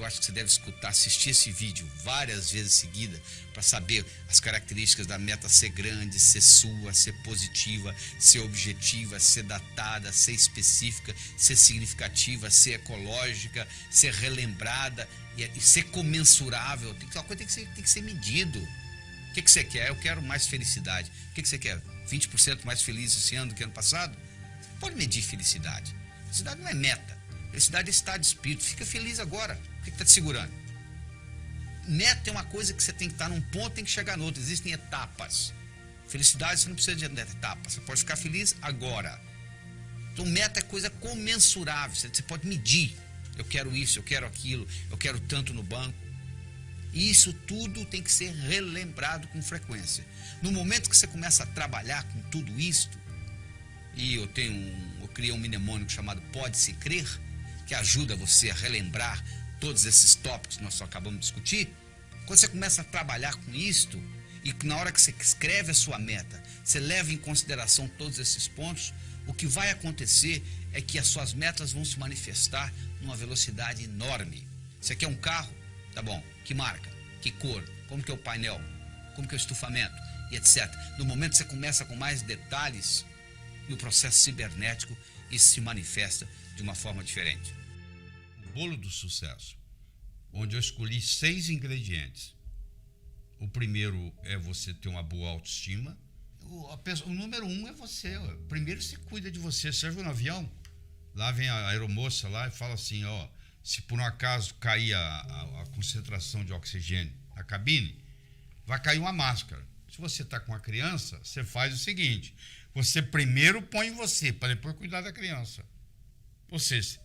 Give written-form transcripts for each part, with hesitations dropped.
acho que você deve escutar, assistir esse vídeo várias vezes seguida para saber as características da meta ser grande, ser sua, ser positiva, ser objetiva, ser datada, ser específica, ser significativa, ser ecológica, ser relembrada e ser comensurável. Uma coisa tem que ser medido. O que você quer? Eu quero mais felicidade. O que você quer? 20% mais feliz esse ano do que ano passado? Você pode medir felicidade. Felicidade não é meta. Felicidade é estado de espírito. Fica feliz agora. O que está te segurando? Meta é uma coisa que você tem que estar num ponto, tem que chegar no outro. Existem etapas. Felicidade você não precisa de etapas. Você pode ficar feliz agora. Então meta é coisa comensurável. Você pode medir. Eu quero isso, eu quero aquilo, eu quero tanto no banco. E isso tudo tem que ser relembrado com frequência. No momento que você começa a trabalhar com tudo isto, e eu criei um mnemônico chamado Pode-se Crer, que ajuda você a relembrar todos esses tópicos que nós só acabamos de discutir. Quando você começa a trabalhar com isto, e na hora que você escreve a sua meta, você leva em consideração todos esses pontos, o que vai acontecer é que as suas metas vão se manifestar numa velocidade enorme. Você quer um carro? Tá bom. Que marca? Que cor? Como que é o painel? Como que é o estufamento? E etc. No momento que você começa com mais detalhes, no processo cibernético, isso se manifesta de uma forma diferente. O bolo do sucesso, onde eu escolhi 6 ingredientes. O primeiro é você ter uma boa autoestima. O número 1 é você. Primeiro você cuida de você. Você já viu no avião? Lá vem a aeromoça lá e fala assim, ó, se por um acaso cair a concentração de oxigênio na cabine, vai cair uma máscara. Se você está com uma criança, você faz o seguinte, você primeiro põe em você, para depois cuidar da criança. Ou seja,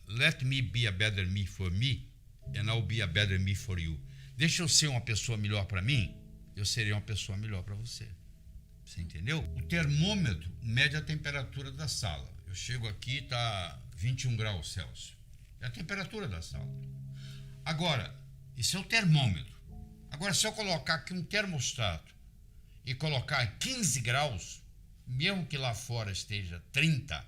let me be a better me for me, and I'll be a better me for you. Deixa eu ser uma pessoa melhor para mim, eu serei uma pessoa melhor para você. Você entendeu? O termômetro mede a temperatura da sala. Eu chego aqui, está 21 graus Celsius. É a temperatura da sala. Agora, isso é o termômetro. Agora, se eu colocar aqui um termostato e colocar 15 graus, mesmo que lá fora esteja 30,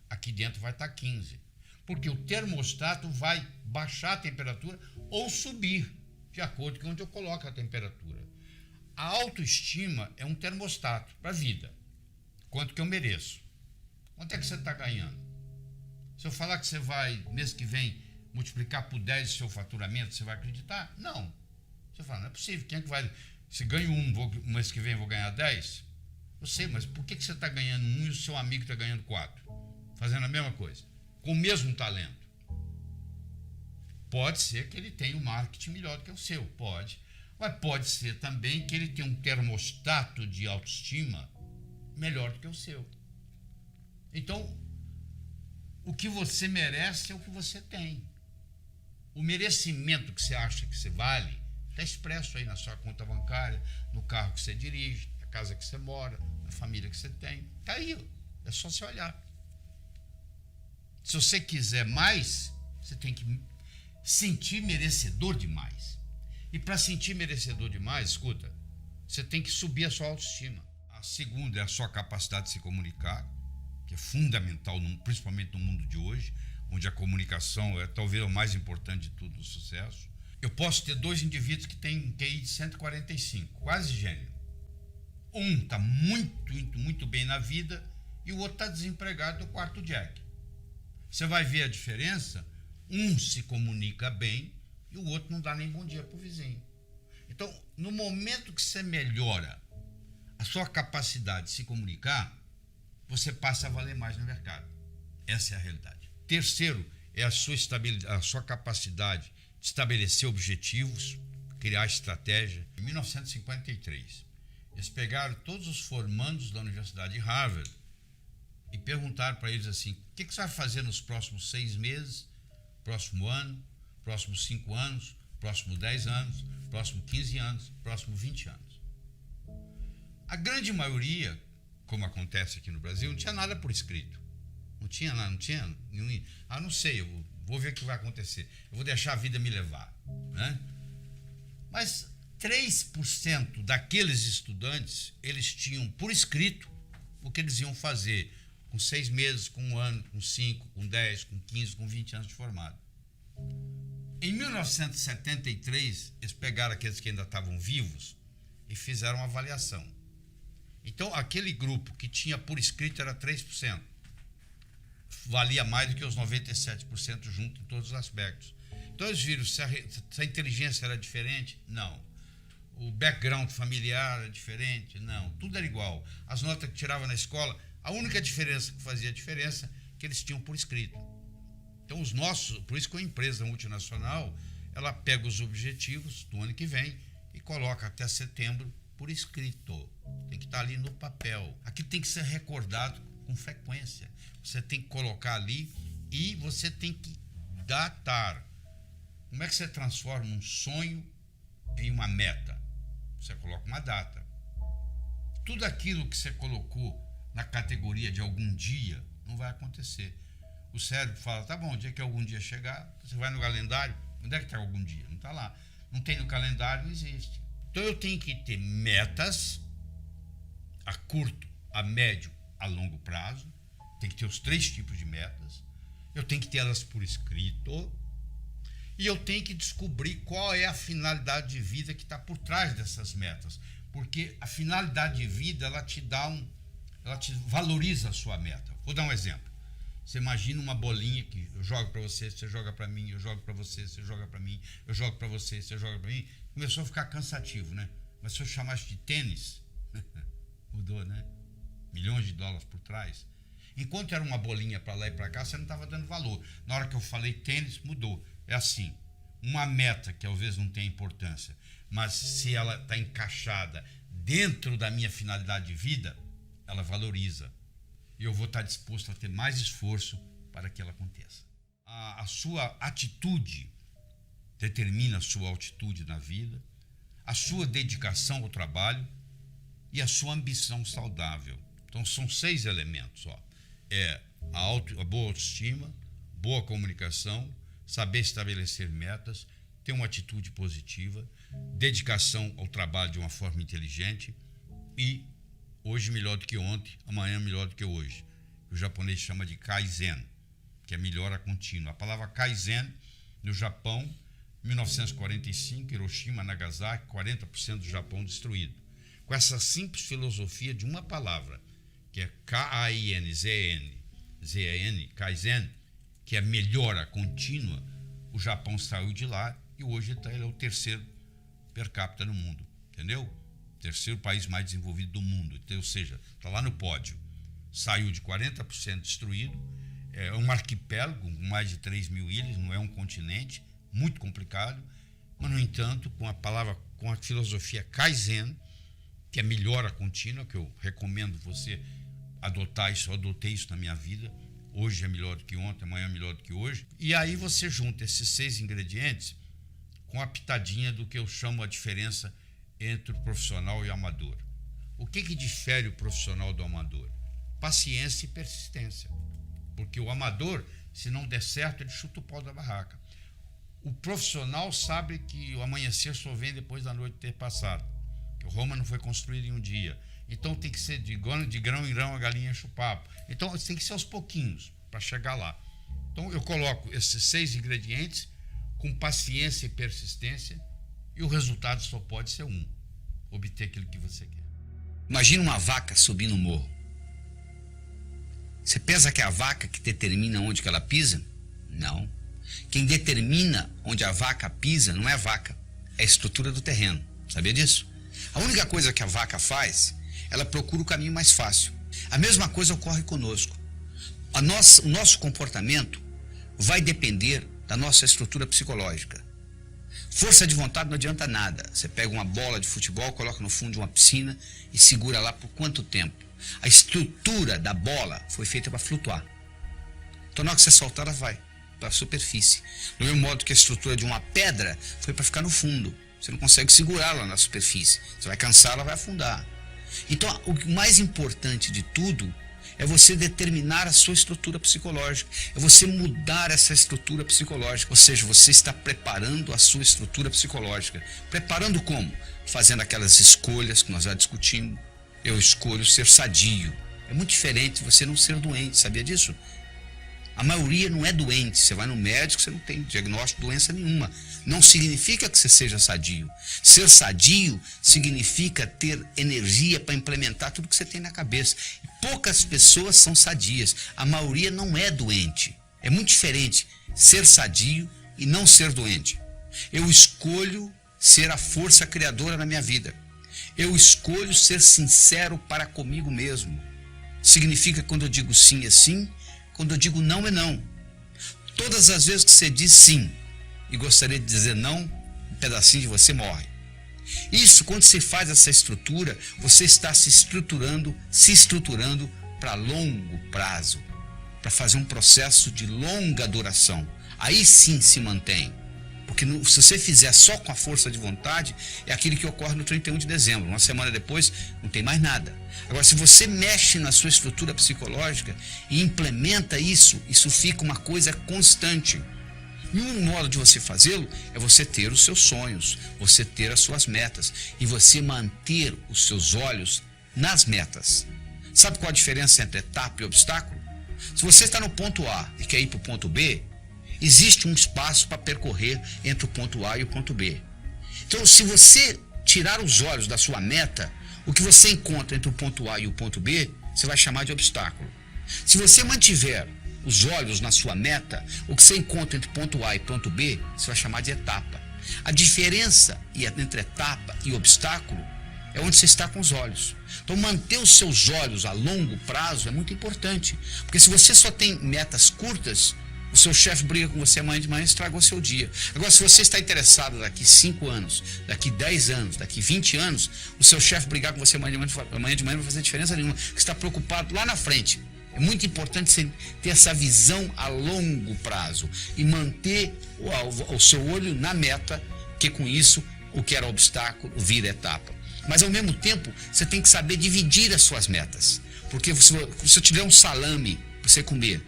aqui dentro vai estar 15. Porque o termostato vai baixar a temperatura ou subir, de acordo com onde eu coloco a temperatura. A autoestima é um termostato para a vida. Quanto que eu mereço? Quanto é que você está ganhando? Se eu falar que você vai, mês que vem, multiplicar por 10 o seu faturamento, você vai acreditar? Não. Você fala, não é possível. Quem é que vai... Se ganho um mês que vem eu vou ganhar 10? Eu sei, mas por que você está ganhando 1 e o seu amigo está ganhando 4? Fazendo a mesma coisa. Com o mesmo talento. Pode ser que ele tenha um marketing melhor do que o seu. Pode. Mas pode ser também que ele tenha um termostato de autoestima melhor do que o seu. Então, o que você merece é o que você tem. O merecimento que você acha que você vale está expresso aí na sua conta bancária, no carro que você dirige, na casa que você mora, na família que você tem. Está aí, é só você olhar. Se você quiser mais, você tem que sentir merecedor demais. E para sentir merecedor demais, escuta, você tem que subir a sua autoestima. A segunda é a sua capacidade de se comunicar, que é fundamental, principalmente no mundo de hoje, onde a comunicação é talvez o mais importante de tudo, o sucesso. Eu posso ter 2 indivíduos que têm QI de 145, quase gênio. Um está muito bem na vida e o outro está desempregado do quarto Jack. Você vai ver a diferença, um se comunica bem e o outro não dá nem bom dia para o vizinho. Então, no momento que você melhora a sua capacidade de se comunicar, você passa a valer mais no mercado. Essa é a realidade. Terceiro, é a sua capacidade de estabelecer objetivos, criar estratégia. Em 1953, eles pegaram todos os formandos da Universidade de Harvard e perguntaram para eles assim, o que você vai fazer nos próximos 6 meses, próximo ano, próximos 5 anos, próximos 10 anos, próximos 15 anos, próximos 20 anos. A grande maioria, como acontece aqui no Brasil, não tinha nada por escrito. Não tinha nada, não tinha nenhum... não sei, eu vou ver o que vai acontecer. Eu vou deixar a vida me levar. Né? Mas 3% daqueles estudantes, eles tinham por escrito o que eles iam fazer com 6 meses, com 1 ano, com 5, com 10, com 15, com 20 anos de formado. Em 1973, eles pegaram aqueles que ainda estavam vivos e fizeram uma avaliação. Então, aquele grupo que tinha por escrito era 3%. Valia mais do que os 97% junto em todos os aspectos. Então, eles viram se a inteligência era diferente? Não. O background familiar era diferente? Não. Tudo era igual. As notas que tirava na escola, a única diferença que fazia diferença é que eles tinham por escrito. Então, os nossos, por isso que uma empresa multinacional, ela pega os objetivos do ano que vem e coloca até setembro por escrito. Tem que estar ali no papel. Aqui tem que ser recordado com frequência. Você tem que colocar ali e você tem que datar. Como é que você transforma um sonho em uma meta? Você coloca uma data. Tudo aquilo que você colocou na categoria de algum dia não vai acontecer. O cérebro fala, tá bom, o dia que algum dia chegar, você vai no calendário, onde é que está algum dia? Não está lá. Não tem no calendário, não existe. Então eu tenho que ter metas a curto, a médio, a longo prazo. Tem que ter os 3 tipos de metas. Eu tenho que ter elas por escrito. E eu tenho que descobrir qual é a finalidade de vida que está por trás dessas metas. Porque a finalidade de vida, ela te valoriza a sua meta. Vou dar um exemplo. Você imagina uma bolinha que eu jogo para você, você joga para mim, eu jogo para você, você joga para mim, eu jogo para você, você joga para mim. Começou a ficar cansativo, né? Mas se eu chamasse de tênis, mudou, né? Milhões de dólares por trás. Enquanto era uma bolinha para lá e para cá, você não estava dando valor. Na hora que eu falei tênis, mudou. É assim, uma meta que talvez não tenha importância, mas se ela está encaixada dentro da minha finalidade de vida, ela valoriza. E eu vou estar disposto a ter mais esforço para que ela aconteça. A sua atitude determina a sua altitude na vida, a sua dedicação ao trabalho e a sua ambição saudável. Então, são 6 elementos. A boa autoestima, boa comunicação, saber estabelecer metas, ter uma atitude positiva, dedicação ao trabalho de uma forma inteligente e hoje melhor do que ontem, amanhã melhor do que hoje. O japonês chama de Kaizen, que é melhora contínua. A palavra Kaizen, no Japão, 1945, Hiroshima, Nagasaki, 40% do Japão destruído. Com essa simples filosofia de uma palavra, que é K-A-I-N-Z-E-N, Kaizen, que é melhora contínua, o Japão saiu de lá e hoje ele é o 3º per capita no mundo, entendeu? 3º país mais desenvolvido do mundo, então, ou seja, está lá no pódio. Saiu de 40% destruído, é um arquipélago com mais de 3 mil ilhas, não é um continente, muito complicado, mas, no entanto, com a filosofia Kaizen, que é melhora contínua, que eu recomendo você adotar isso, eu adotei isso na minha vida, hoje é melhor do que ontem, amanhã é melhor do que hoje, e aí você junta esses 6 ingredientes com a pitadinha do que eu chamo a diferença entre o profissional e o amador. O que difere o profissional do amador? Paciência e persistência. Porque o amador, se não der certo, ele chuta o pau da barraca. O profissional sabe que o amanhecer só vem depois da noite ter passado. Que Roma não foi construída em um dia. Então tem que ser de grão em grão a galinha enche o papo. Então tem que ser aos pouquinhos para chegar lá. Então eu coloco esses 6 ingredientes com paciência e persistência e o resultado só pode ser um: obter aquilo que você quer. Imagina uma vaca subindo um morro. Você pensa que é a vaca que determina onde que ela pisa? Não. Quem determina onde a vaca pisa não é a vaca, é a estrutura do terreno. Sabia disso? A única coisa que a vaca faz, ela procura o caminho mais fácil. A mesma coisa ocorre conosco. O nosso comportamento vai depender da nossa estrutura psicológica. Força de vontade não adianta nada. Você pega uma bola de futebol, coloca no fundo de uma piscina e segura lá por quanto tempo? A estrutura da bola foi feita para flutuar. Então, na hora que você soltar, ela vai para a superfície. Do mesmo modo que a estrutura de uma pedra foi para ficar no fundo. Você não consegue segurá-la na superfície. Você vai cansar, ela vai afundar. Então, o mais importante de tudo é você determinar a sua estrutura psicológica, é você mudar essa estrutura psicológica, ou seja, você está preparando a sua estrutura psicológica. Preparando como? Fazendo aquelas escolhas que nós já discutimos. Eu escolho ser sadio. É muito diferente de você não ser doente, sabia disso? A maioria não é doente. Você vai no médico, você não tem diagnóstico de doença nenhuma. Não significa que você seja sadio. Ser sadio significa ter energia para implementar tudo que você tem na cabeça. E poucas pessoas são sadias. A maioria não é doente. É muito diferente ser sadio e não ser doente. Eu escolho ser a força criadora na minha vida. Eu escolho ser sincero para comigo mesmo. Significa que quando eu digo sim é sim, quando eu digo não é não. Todas as vezes que você diz sim e gostaria de dizer não, um pedacinho de você morre. Isso, quando você faz essa estrutura, você está se estruturando para longo prazo, para fazer um processo de longa duração. Aí sim se mantém. Porque se você fizer só com a força de vontade, é aquilo que ocorre no 31 de dezembro. Uma semana depois, não tem mais nada. Agora, se você mexe na sua estrutura psicológica e implementa isso, isso fica uma coisa constante. E um modo de você fazê-lo é você ter os seus sonhos, você ter as suas metas e você manter os seus olhos nas metas. Sabe qual a diferença entre etapa e obstáculo? Se você está no ponto A e quer ir para o ponto B, existe um espaço para percorrer entre o ponto A e o ponto B. Então, se você tirar os olhos da sua meta, o que você encontra entre o ponto A e o ponto B, você vai chamar de obstáculo. Se você mantiver os olhos na sua meta, o que você encontra entre ponto A e ponto B, você vai chamar de etapa. A diferença entre etapa e obstáculo é onde você está com os olhos. Então, manter os seus olhos a longo prazo é muito importante, porque se você só tem metas curtas, o seu chefe briga com você amanhã de manhã e estragou seu dia. Agora, se você está interessado daqui 5 anos, daqui 10 anos, daqui 20 anos, o seu chefe brigar com você amanhã de manhã não vai fazer diferença nenhuma, porque você está preocupado lá na frente. É muito importante você ter essa visão a longo prazo e manter o seu olho na meta, que com isso, o que era obstáculo vira etapa. Mas, ao mesmo tempo, você tem que saber dividir as suas metas. Porque se eu te der um salame para você comer,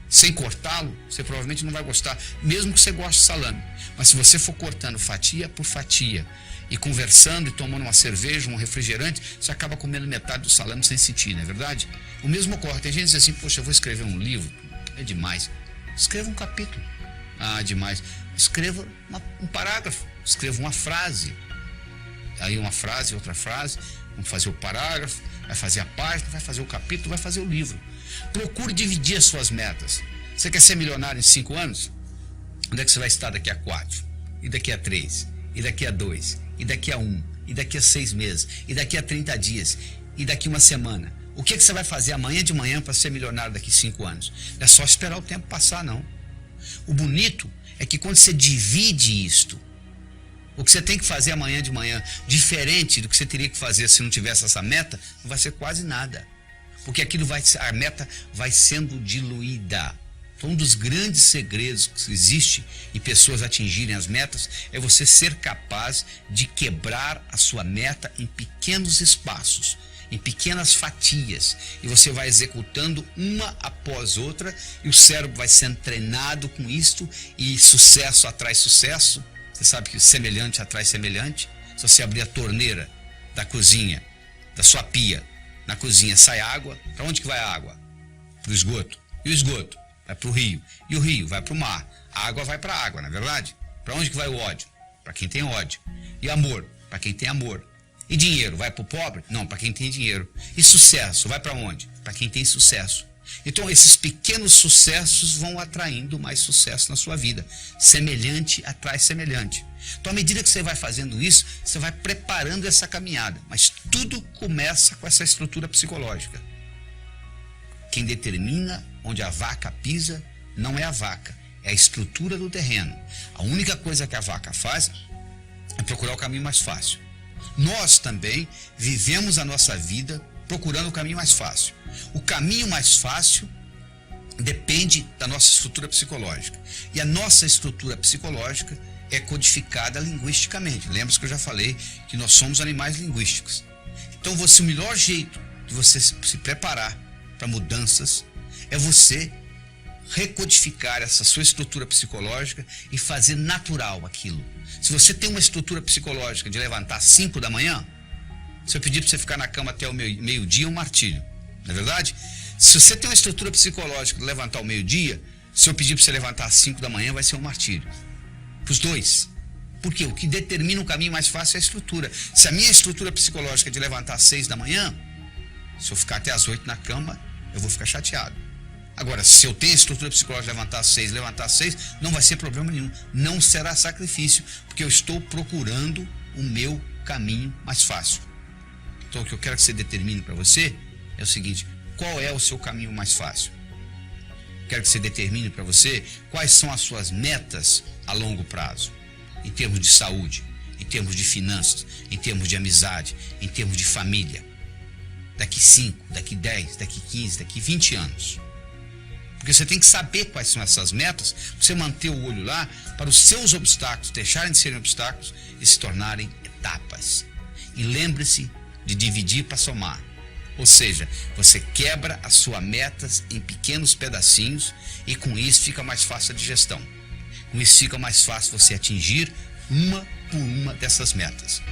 sem cortá-lo, você provavelmente não vai gostar, mesmo que você goste de salame. Mas se você for cortando fatia por fatia e conversando e tomando uma cerveja, um refrigerante, você acaba comendo metade do salame sem sentir, não é verdade? O mesmo ocorre. Tem gente que diz assim, poxa, eu vou escrever um livro, é demais. Escreva um capítulo. Ah, demais. Escreva um parágrafo, escreva uma frase. Aí uma frase, outra frase, vamos fazer o parágrafo, vai fazer a página, vai fazer o capítulo, vai fazer o livro. Procure dividir as suas metas. Você quer ser milionário em 5 anos? Onde é que você vai estar daqui a 4? E daqui a 3? E daqui a 2? E daqui a 1? E daqui a 6 meses? E daqui a 30 dias? E daqui a uma semana? O que você vai fazer amanhã de manhã para ser milionário daqui a 5 anos? Não é só esperar o tempo passar, não. O bonito é que quando você divide isto, o que você tem que fazer amanhã de manhã, diferente do que você teria que fazer se não tivesse essa meta, não vai ser quase nada. Porque a meta vai sendo diluída. Então, um dos grandes segredos que existe em pessoas atingirem as metas é você ser capaz de quebrar a sua meta em pequenos espaços, em pequenas fatias, e você vai executando uma após outra, e o cérebro vai sendo treinado com isto, e sucesso atrai sucesso. Você sabe que semelhante atrai semelhante. Se você abrir a torneira da cozinha, da sua pia, na cozinha sai água, para onde que vai a água? Para o esgoto. E o esgoto vai para o rio. E o rio vai para o mar. A água vai para a água, não é verdade? Para onde que vai o ódio? Para quem tem ódio. E amor? Para quem tem amor. E dinheiro? Vai para o pobre? Não, para quem tem dinheiro. E sucesso? Vai para onde? Para quem tem sucesso. Então, esses pequenos sucessos vão atraindo mais sucesso na sua vida. Semelhante atrai semelhante. Então, à medida que você vai fazendo isso, você vai preparando essa caminhada. Mas tudo começa com essa estrutura psicológica. Quem determina onde a vaca pisa não é a vaca, é a estrutura do terreno. A única coisa que a vaca faz é procurar o caminho mais fácil. Nós também vivemos a nossa vida procurando o caminho mais fácil. O caminho mais fácil depende da nossa estrutura psicológica. E a nossa estrutura psicológica é codificada linguisticamente. Lembra que eu já falei que nós somos animais linguísticos. Então, o melhor jeito de você se preparar para mudanças é você recodificar essa sua estrutura psicológica e fazer natural aquilo. Se você tem uma estrutura psicológica de levantar às 5 da manhã, se eu pedir para você ficar na cama até o meio-dia, é um martírio. Não é verdade? Se você tem uma estrutura psicológica de levantar ao meio-dia, Se eu pedir para você levantar às 5 da manhã, vai ser um martírio. Para os dois. Porque o que determina o caminho mais fácil é a estrutura. Se a minha estrutura psicológica é de levantar às 6 da manhã, se eu ficar até às 8 na cama, eu vou ficar chateado. Agora, se eu tenho a estrutura psicológica de levantar às 6, não vai ser problema nenhum. Não será sacrifício, porque eu estou procurando o meu caminho mais fácil. Então, o que eu quero que você determine para você é o seguinte: qual é o seu caminho mais fácil? Quero que você determine para você quais são as suas metas a longo prazo, em termos de saúde, em termos de finanças, em termos de amizade, em termos de família. Daqui 5, daqui 10, daqui 15, daqui 20 anos. Porque você tem que saber quais são essas metas, para você manter o olho lá, para os seus obstáculos deixarem de serem obstáculos e se tornarem etapas. E lembre-se de dividir para somar. Ou seja, você quebra as suas metas em pequenos pedacinhos e com isso fica mais fácil a digestão. Com isso fica mais fácil você atingir uma por uma dessas metas.